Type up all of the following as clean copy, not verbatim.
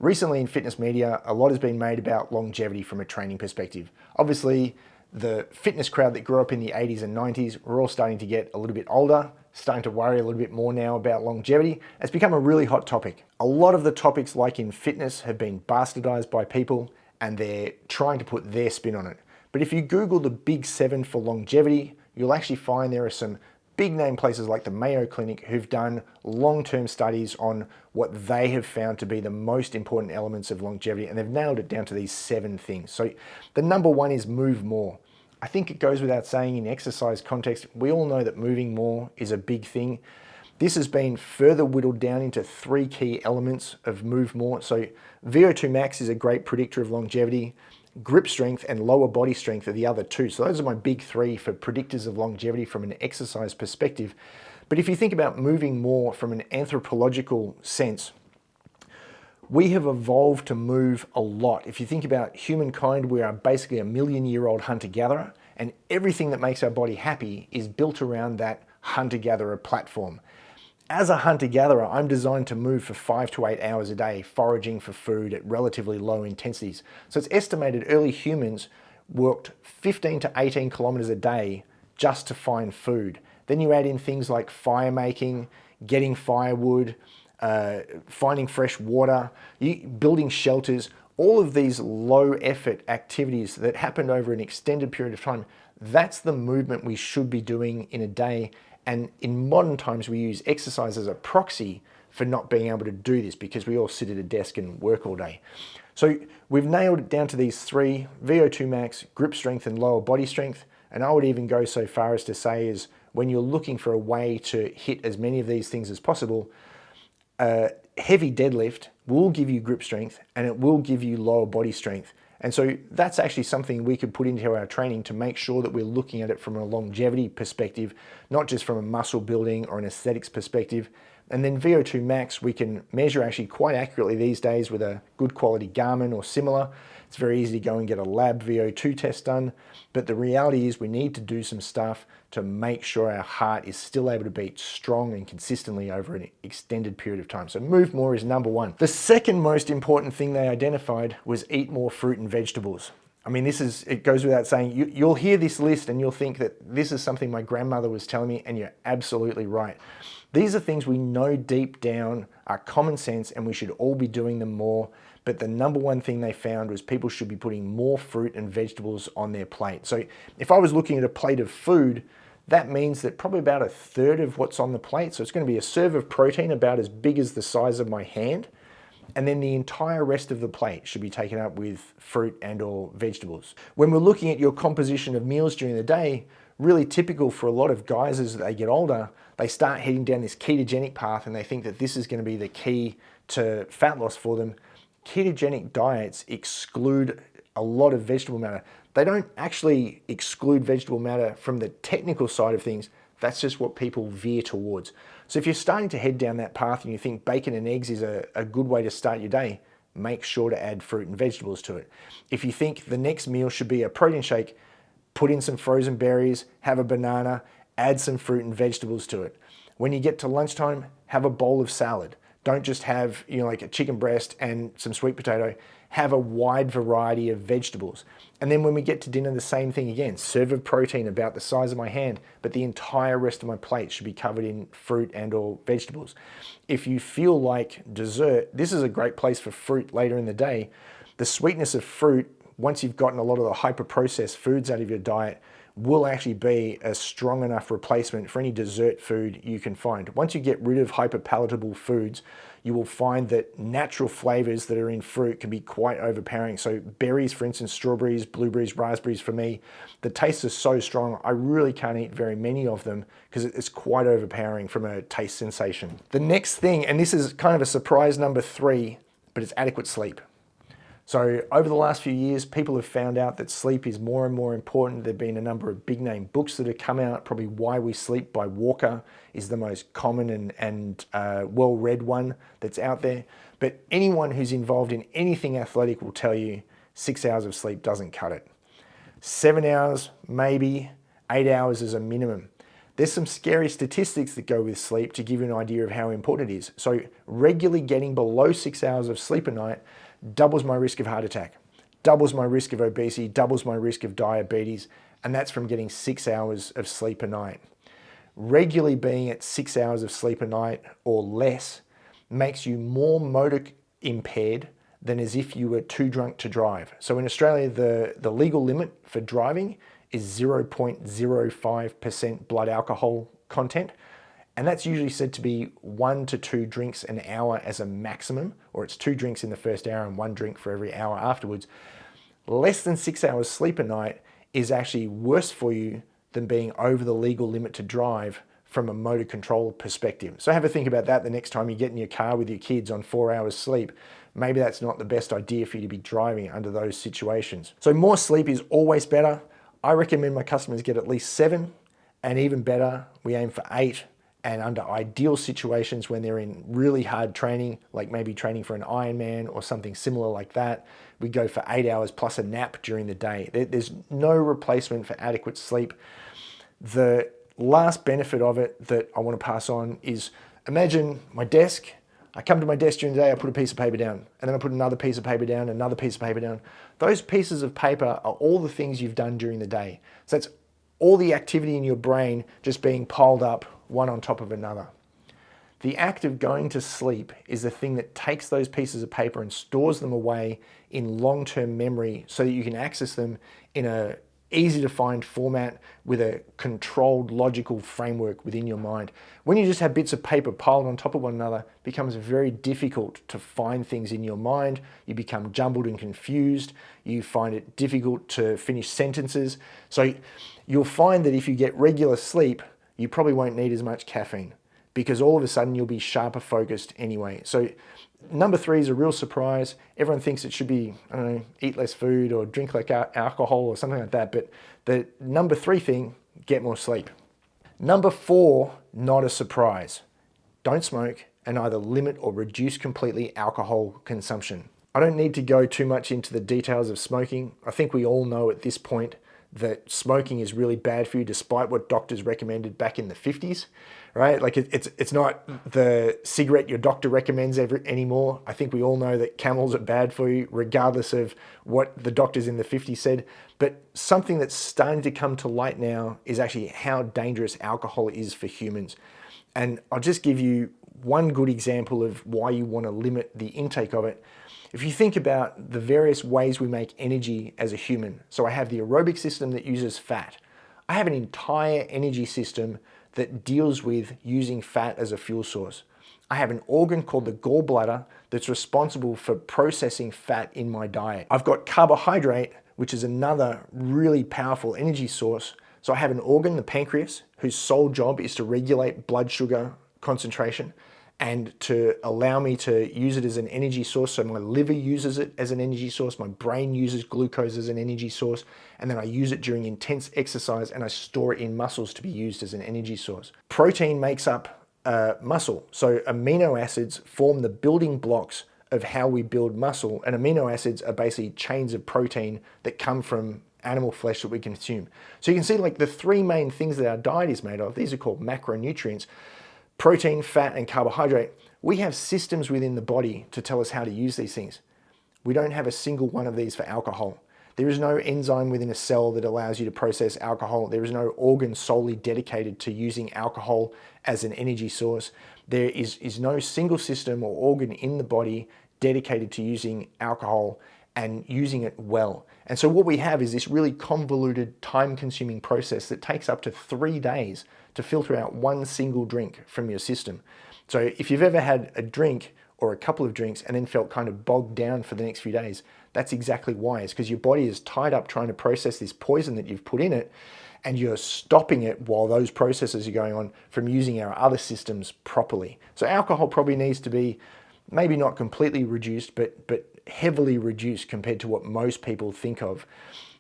Recently in fitness media, a lot has been made about longevity from a training perspective. Obviously, the fitness crowd that grew up in the 80s and 90s, we're all starting to get a little bit older, starting to worry a little bit more now about longevity. It's become a really hot topic. A lot of the topics, like in fitness, have been bastardized by people and they're trying to put their spin on it. But if you Google the big 7 for longevity, you'll actually find there are some big name places like the Mayo Clinic who've done long-term studies on what they have found to be the most important elements of longevity, and they've nailed it down to these 7 things. So the number 1 is move more. I think it goes without saying in exercise context, we all know that moving more is a big thing. This has been further whittled down into 3 key elements of move more. So VO2 max is a great predictor of longevity. Grip strength and lower body strength are the other 2. So those are my big 3 for predictors of longevity from an exercise perspective. But if you think about moving more from an anthropological sense, we have evolved to move a lot. If you think about humankind, we are basically a million-year-old hunter-gatherer, and everything that makes our body happy is built around that hunter-gatherer platform. As a hunter-gatherer, I'm designed to move for 5 to 8 hours a day, foraging for food at relatively low intensities. So it's estimated early humans walked 15 to 18 kilometers a day just to find food. Then you add in things like fire making, getting firewood, finding fresh water, building shelters, all of these low effort activities that happened over an extended period of time. That's the movement we should be doing in a day. And in modern times, we use exercise as a proxy for not being able to do this because we all sit at a desk and work all day. So we've nailed it down to these 3, VO2 max, grip strength, and lower body strength. And I would even go so far as to say is when you're looking for a way to hit as many of these things as possible, heavy deadlift will give you grip strength and it will give you lower body strength. And so that's actually something we could put into our training to make sure that we're looking at it from a longevity perspective, not just from a muscle building or an aesthetics perspective. And then VO2 max, we can measure actually quite accurately these days with a good quality Garmin or similar. It's very easy to go and get a lab VO2 test done. But the reality is we need to do some stuff to make sure our heart is still able to beat strong and consistently over an extended period of time. So move more is number 1. The second most important thing they identified was eat more fruit and vegetables. I mean, it goes without saying, you'll hear this list and you'll think that this is something my grandmother was telling me, and you're absolutely right. These are things we know deep down are common sense and we should all be doing them more. But the number 1 thing they found was people should be putting more fruit and vegetables on their plate. So if I was looking at a plate of food, that means that probably about 1/3 of what's on the plate, so it's going to be a serve of protein about as big as the size of my hand, and then the entire rest of the plate should be taken up with fruit and or vegetables. When we're looking at your composition of meals during the day, really typical for a lot of guys as they get older, they start heading down this ketogenic path and they think that this is going to be the key to fat loss for them. Ketogenic diets exclude a lot of vegetable matter. They don't actually exclude vegetable matter from the technical side of things. That's just what people veer towards. So if you're starting to head down that path and you think bacon and eggs is a good way to start your day, make sure to add fruit and vegetables to it. If you think the next meal should be a protein shake, put in some frozen berries, have a banana, add some fruit and vegetables to it. When you get to lunchtime, have a bowl of salad. Don't just have, like a chicken breast and some sweet potato. Have a wide variety of vegetables. And then when we get to dinner, the same thing again. Serve of protein about the size of my hand, but the entire rest of my plate should be covered in fruit and or vegetables. If you feel like dessert, this is a great place for fruit later in the day. The sweetness of fruit, once you've gotten a lot of the hyper-processed foods out of your diet, will actually be a strong enough replacement for any dessert food you can find. Once you get rid of hyper-palatable foods, you will find that natural flavors that are in fruit can be quite overpowering. So berries, for instance, strawberries, blueberries, raspberries for me, the taste is so strong, I really can't eat very many of them because it's quite overpowering from a taste sensation. The next thing, and this is kind of a surprise number 3, but it's adequate sleep. So over the last few years, people have found out that sleep is more and more important. There have been a number of big name books that have come out. Probably Why We Sleep by Walker is the most common and well-read one that's out there. But anyone who's involved in anything athletic will tell you 6 hours of sleep doesn't cut it. 7 hours, maybe 8 hours is a minimum. There's some scary statistics that go with sleep to give you an idea of how important it is. So regularly getting below 6 hours of sleep a night doubles my risk of heart attack, doubles my risk of obesity, doubles my risk of diabetes, and that's from getting 6 hours of sleep a night. Regularly being at 6 hours of sleep a night or less makes you more motor impaired than as if you were too drunk to drive. So in Australia, the legal limit for driving is 0.05% blood alcohol content. And that's usually said to be 1 to 2 drinks an hour as a maximum, or it's 2 drinks in the first hour and 1 drink for every hour afterwards. Less than 6 hours sleep a night is actually worse for you than being over the legal limit to drive from a motor control perspective. So have a think about that the next time you get in your car with your kids on 4 hours sleep. Maybe that's not the best idea for you to be driving under those situations. So more sleep is always better. I recommend my customers get at least 7, and even better, we aim for 8. And under ideal situations when they're in really hard training, like maybe training for an Ironman or something similar like that, we go for 8 hours plus a nap during the day. There's no replacement for adequate sleep. The last benefit of it that I want to pass on is, imagine my desk. I come to my desk during the day, I put a piece of paper down, and then I put another piece of paper down, another piece of paper down. Those pieces of paper are all the things you've done during the day. So that's all the activity in your brain just being piled up one on top of another. The act of going to sleep is the thing that takes those pieces of paper and stores them away in long-term memory so that you can access them in a easy to find format with a controlled logical framework within your mind. When you just have bits of paper piled on top of one another, it becomes very difficult to find things in your mind. You become jumbled and confused. You find it difficult to finish sentences. So you'll find that if you get regular sleep, you probably won't need as much caffeine because all of a sudden you'll be sharper focused anyway. So number 3 is a real surprise. Everyone thinks it should be, I don't know, eat less food or drink less alcohol or something like that. But the number 3 thing, get more sleep. Number 4, not a surprise. Don't smoke and either limit or reduce completely alcohol consumption. I don't need to go too much into the details of smoking. I think we all know at this point that smoking is really bad for you despite what doctors recommended back in the 50s, right? Like it's not the cigarette your doctor recommends anymore. I think we all know that Camels are bad for you regardless of what the doctors in the 50s said. But something that's starting to come to light now is actually how dangerous alcohol is for humans. And I'll just give you one good example of why you want to limit the intake of it. If you think about the various ways we make energy as a human, so I have the aerobic system that uses fat. I have an entire energy system that deals with using fat as a fuel source. I have an organ called the gallbladder that's responsible for processing fat in my diet. I've got carbohydrate, which is another really powerful energy source. So I have an organ, the pancreas, whose sole job is to regulate blood sugar concentration and to allow me to use it as an energy source. So my liver uses it as an energy source, my brain uses glucose as an energy source, and then I use it during intense exercise and I store it in muscles to be used as an energy source. Protein makes up muscle. So amino acids form the building blocks of how we build muscle, and amino acids are basically chains of protein that come from animal flesh that we consume. So you can see like the 3 main things that our diet is made of, these are called macronutrients. Protein, fat, and carbohydrate. We have systems within the body to tell us how to use these things. We don't have a single one of these for alcohol. There is no enzyme within a cell that allows you to process alcohol. There is no organ solely dedicated to using alcohol as an energy source. There is no single system or organ in the body dedicated to using alcohol and using it well. And so what we have is this really convoluted, time-consuming process that takes up to 3 days to filter out one single drink from your system. So if you've ever had a drink or a couple of drinks and then felt kind of bogged down for the next few days, that's exactly why. It's because your body is tied up trying to process this poison that you've put in it, and you're stopping it while those processes are going on from using our other systems properly. So alcohol probably needs to be maybe not completely reduced, but heavily reduced compared to what most people think of.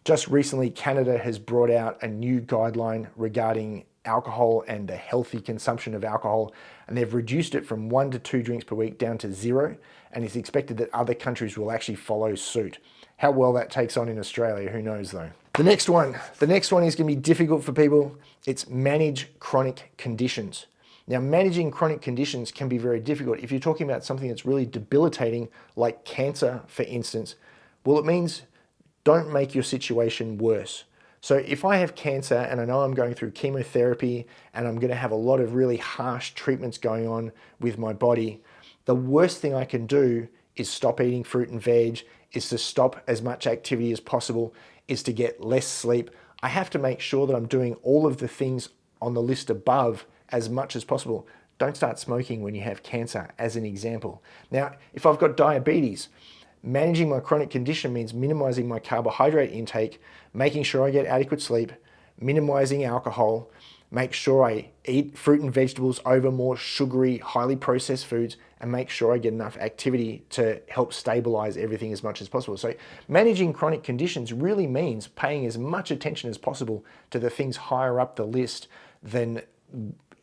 Just recently, Canada has brought out a new guideline regarding alcohol and the healthy consumption of alcohol, and they've reduced it from 1 to 2 drinks per week down to 0, and it's expected that other countries will actually follow suit. How well that takes on in Australia, who knows though. The next one is going to be difficult for people. It's manage chronic conditions. Now, managing chronic conditions can be very difficult. If you're talking about something that's really debilitating, like cancer, for instance, well, it means don't make your situation worse. So if I have cancer and I know I'm going through chemotherapy and I'm going to have a lot of really harsh treatments going on with my body, the worst thing I can do is stop eating fruit and veg, is to stop as much activity as possible, is to get less sleep. I have to make sure that I'm doing all of the things on the list above as much as possible. Don't start smoking when you have cancer, as an example. Now, if I've got diabetes, managing my chronic condition means minimizing my carbohydrate intake, making sure I get adequate sleep, minimizing alcohol, make sure I eat fruit and vegetables over more sugary, highly processed foods, and make sure I get enough activity to help stabilize everything as much as possible. So managing chronic conditions really means paying as much attention as possible to the things higher up the list than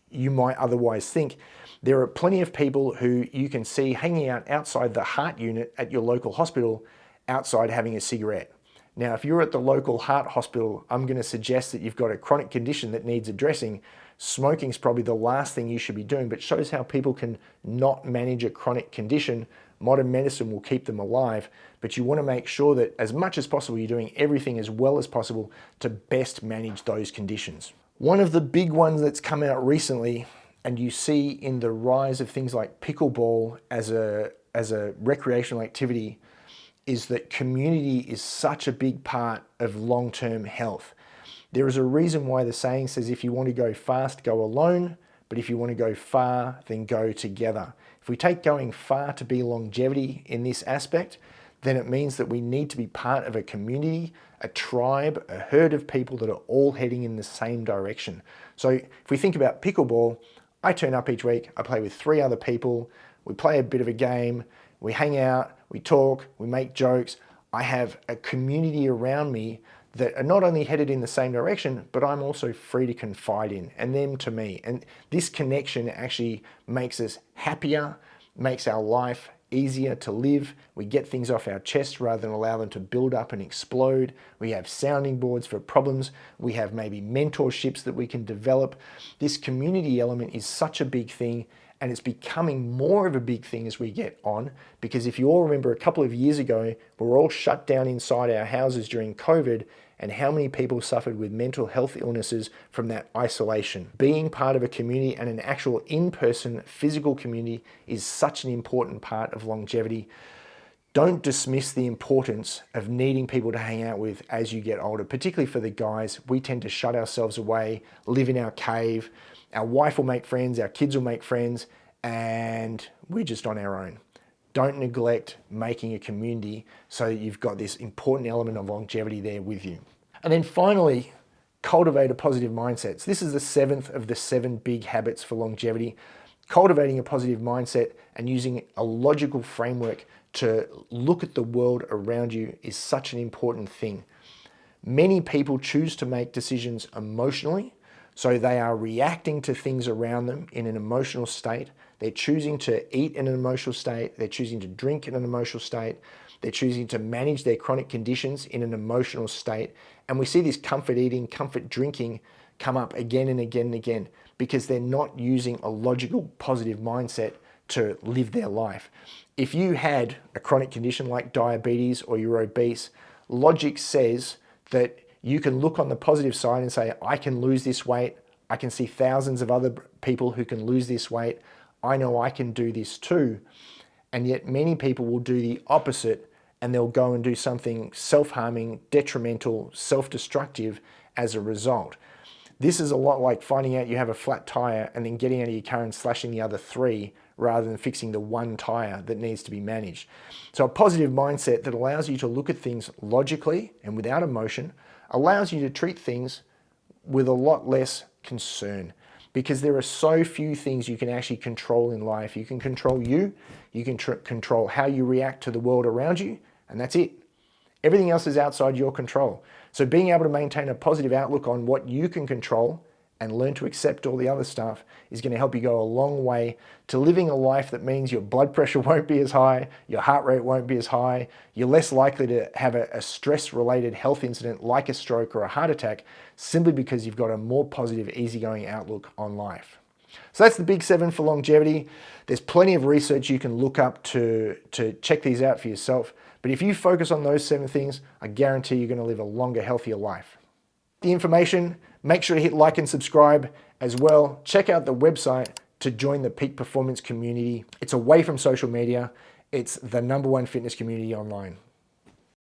you might otherwise think. There are plenty of people who you can see hanging out outside the heart unit at your local hospital, outside having a cigarette. Now, if you're at the local heart hospital, I'm going to suggest that you've got a chronic condition that needs addressing. Smoking is probably the last thing you should be doing, but it shows how people can not manage a chronic condition. Modern medicine will keep them alive, but you want to make sure that as much as possible, you're doing everything as well as possible to best manage those conditions. One of the big ones that's come out recently, and you see in the rise of things like pickleball as a recreational activity, is that community is such a big part of long-term health. There is a reason why the saying says, if you want to go fast, go alone, but if you want to go far, then go together. If we take going far to be longevity in this aspect, then it means that we need to be part of a community, a tribe, a herd of people that are all heading in the same direction. So if we think about pickleball, I turn up each week, I play with 3 other people, we play a bit of a game, we hang out, we talk, we make jokes. I have a community around me that are not only headed in the same direction, but I'm also free to confide in, and them to me. And this connection actually makes us happier, makes our life easier to live. We get things off our chest rather than allow them to build up and explode. We have sounding boards for problems. We have maybe mentorships that we can develop. This community element is such a big thing, and it's becoming more of a big thing as we get on, because if you all remember a couple of years ago, we were all shut down inside our houses during COVID, and how many people suffered with mental health illnesses from that isolation. Being part of a community and an actual in-person physical community is such an important part of longevity. Don't dismiss the importance of needing people to hang out with as you get older, particularly for the guys. We tend to shut ourselves away, live in our cave. Our wife will make friends, our kids will make friends, and we're just on our own. Don't neglect making a community so that you've got this important element of longevity there with you. And then finally, cultivate a positive mindset. So this is the 7th of the 7 big habits for longevity. Cultivating a positive mindset and using a logical framework to look at the world around you is such an important thing. Many people choose to make decisions emotionally, so they are reacting to things around them in an emotional state. They're choosing to eat in an emotional state. They're choosing to drink in an emotional state. They're choosing to manage their chronic conditions in an emotional state. And we see this comfort eating, comfort drinking come up again and again and again because they're not using a logical, positive mindset to live their life. If you had a chronic condition like diabetes or you're obese, logic says that you can look on the positive side and say, I can lose this weight. I can see thousands of other people who can lose this weight. I know I can do this too. And yet many people will do the opposite, and they'll go and do something self-harming, detrimental, self-destructive as a result. This is a lot like finding out you have a flat tire and then getting out of your car and slashing the other 3 rather than fixing the 1 tire that needs to be managed. So a positive mindset that allows you to look at things logically and without emotion allows you to treat things with a lot less concern, because there are so few things you can actually control in life. You can control you can control how you react to the world around you, and that's it. Everything else is outside your control. So being able to maintain a positive outlook on what you can control and learn to accept all the other stuff is going to help you go a long way to living a life that means your blood pressure won't be as high, your heart rate won't be as high, you're less likely to have a stress-related health incident like a stroke or a heart attack simply because you've got a more positive, easygoing outlook on life. So that's the big 7 for longevity. There's plenty of research you can look up to check these out for yourself. But if you focus on those 7 things, I guarantee you're going to live a longer, healthier life. The information, make sure to hit like and subscribe as well. Check out the website to join the Peak Performance community. It's away from social media. It's the #1 fitness community online.